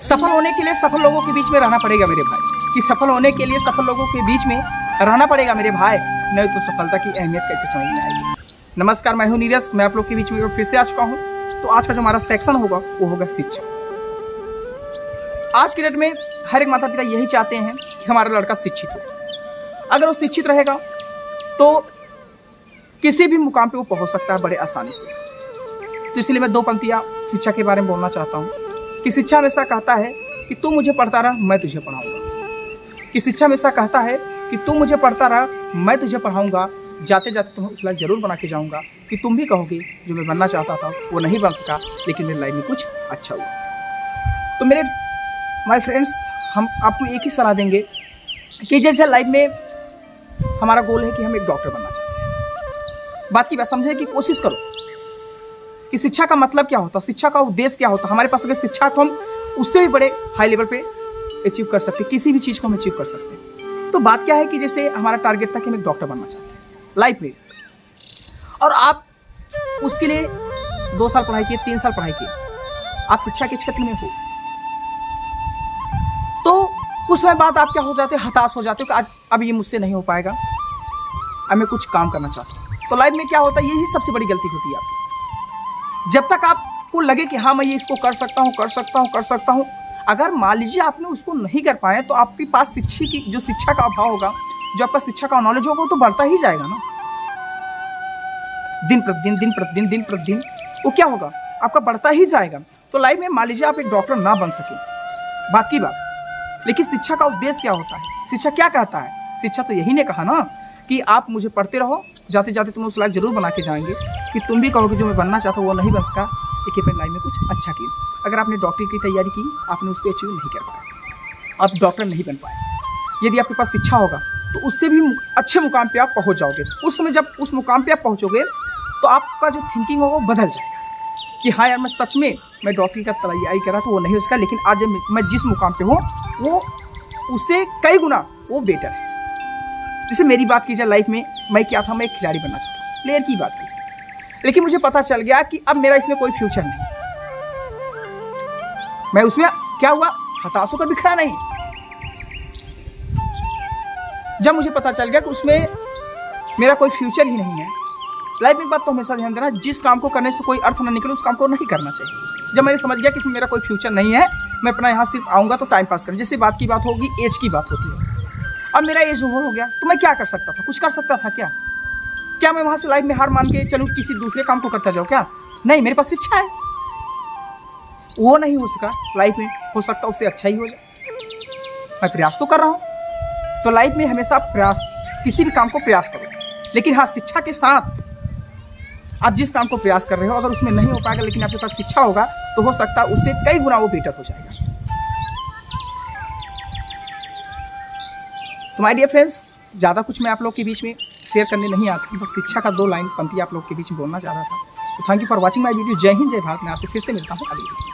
सफल होने के लिए सफल लोगों के बीच में रहना पड़ेगा मेरे भाई, कि सफल होने के लिए सफल लोगों के बीच में रहना पड़ेगा मेरे भाई, नहीं तो सफलता की अहमियत कैसे समझ में आएगी। नमस्कार, मैं हूं नीरज, मैं आप लोग के बीच में फिर से आ चुका हूं। तो आज का जो हमारा सेक्शन होगा वो होगा शिक्षा। आज के डेट में हर एक माता पिता यही चाहते हैं कि हमारा लड़का शिक्षित हो। अगर वो शिक्षित रहेगा तो किसी भी मुकाम पे वो पहुंच सकता है बड़े आसानी से। तो इसलिए मैं दो पंक्तियां शिक्षा के बारे में बोलना चाहता हूं कि शिक्षा हमेशा कहता है कि तू मुझे पढ़ता रहा, मैं तुझे पढ़ाऊंगा। कि शिक्षा हमेशा कहता है कि तू मुझे पढ़ता रहा, मैं तुझे पढ़ाऊंगा। जाते जाते तुम्हें उस लायक जरूर बना के जाऊंगा कि तुम भी कहोगे जो मैं बनना चाहता था वो नहीं बन सका, लेकिन मेरी लाइफ में कुछ अच्छा हुआ। तो मेरे माय फ्रेंड्स, हम आपको एक ही सलाह देंगे कि जैसे लाइफ में हमारा गोल है कि हम एक डॉक्टर बनना चाहते हैं। बात की बात समझने की कोशिश करो कि शिक्षा का मतलब क्या होता है, शिक्षा का उद्देश्य क्या होता है। हमारे पास अगर शिक्षा तो हम उससे भी बड़े हाई लेवल पे अचीव कर सकते हैं, किसी भी चीज़ को हम अचीव कर सकते हैं। तो बात क्या है कि जैसे हमारा टारगेट था कि हम एक डॉक्टर बनना चाहते हैं लाइफ में, और आप उसके लिए 2 साल पढ़ाई किए, 3 साल पढ़ाई किए, आप शिक्षा के क्षेत्र में हो, तो कुछ समय बाद आप क्या हो जाते हो, हताश हो जाते हो कि आज अब ये मुझसे नहीं हो पाएगा, अब मैं कुछ काम करना चाहता हूँ। तो लाइफ में क्या होता है, यही सबसे बड़ी गलती होती है आपकी। जब तक आपको लगे कि हाँ मैं ये इसको कर सकता हूँ, अगर मान लीजिए आपने उसको नहीं कर पाए तो आपके पास शिक्षा का अभाव होगा, जो आपका शिक्षा का नॉलेज होगा वो तो बढ़ता ही जाएगा ना। दिन प्रतिदिन वो क्या होगा, आपका बढ़ता ही जाएगा। तो लाइफ में मान लीजिए आप एक डॉक्टर ना बन सके, बात की बात, लेकिन शिक्षा का उद्देश्य क्या होता है, शिक्षा क्या कहता है, शिक्षा तो यही ने कहा ना कि आप मुझे पढ़ते रहो, जाते जाते तुम उस लायक जरूर बना के जाएंगे कि तुम भी कहोगे जो मैं बनना चाहता हूँ वो नहीं बन सका, लेकिन अपनी लाइफ में कुछ अच्छा किया। अगर आपने डॉक्टरी की तैयारी की, आपने उसको अचीव नहीं कर पाया, आप डॉक्टर नहीं बन पाए। यदि आपके पास शिक्षा होगा तो उससे भी अच्छे मुकाम पे आप पहुंच जाओगे। उस समय जब उस मुकाम पे आप पहुंचोगे तो आपका जो थिंकिंग होगा वो बदल जाएगा कि हाँ यार मैं सच में मैं डॉक्टरी का तैयारी कर रहा था वो नहीं हो सका, लेकिन आज मैं जिस मुकाम पे हूँ वो उससे कई गुना वो बेटर है। जैसे मेरी बात की जाए लाइफ में, मैं क्या था, मैं एक खिलाड़ी बनना चाहता हूँ, प्लेयर की बात की जाए, लेकिन मुझे पता चल गया कि अब मेरा इसमें कोई फ्यूचर नहीं। मैं उसमें क्या हुआ, हताश होकर बिखरा नहीं। जब मुझे पता चल गया कि उसमें मेरा कोई फ्यूचर ही नहीं है, लाइफ में एक बात तो हमेशा ध्यान देना, जिस काम को करने से कोई अर्थ ना निकले उस काम को नहीं करना चाहिए। जब मैंने समझ गया कि इसमें मेरा कोई फ्यूचर नहीं है, मैं अपना यहाँ सिर्फ आऊँगा तो टाइम पास करें, जैसे बात की बात होगी, एज की बात होती है। अब मेरा एज ओवर हो गया तो मैं क्या कर सकता था, कुछ कर सकता था क्या मैं वहाँ से लाइफ में हार मान के चलूँ, किसी दूसरे काम को करता जाऊँ क्या? नहीं, मेरे पास शिक्षा है, वो नहीं हो सका, लाइफ में हो सकता उससे अच्छा ही हो जाए। मैं प्रयास तो कर रहा हूँ। तो लाइफ में हमेशा प्रयास, किसी भी काम को प्रयास करो, लेकिन हाँ शिक्षा के साथ आप जिस काम को प्रयास कर रहे हो अगर उसमें नहीं हो पाएगा, लेकिन आपके पास शिक्षा होगा तो हो सकता है उससे कई गुना वो बेटर हो जाएगा। तो माय डियर फ्रेंड्स, ज़्यादा कुछ मैं आप लोग के बीच में शेयर करने नहीं आता, बस शिक्षा का 2 लाइन पंक्ति आप लोग के बीच में बोलना चाह रहा था। तो thank you for watching my video. जय हिंद, जय भारत। मैं आपसे फिर से मिलता हूँ अगली वीडियो।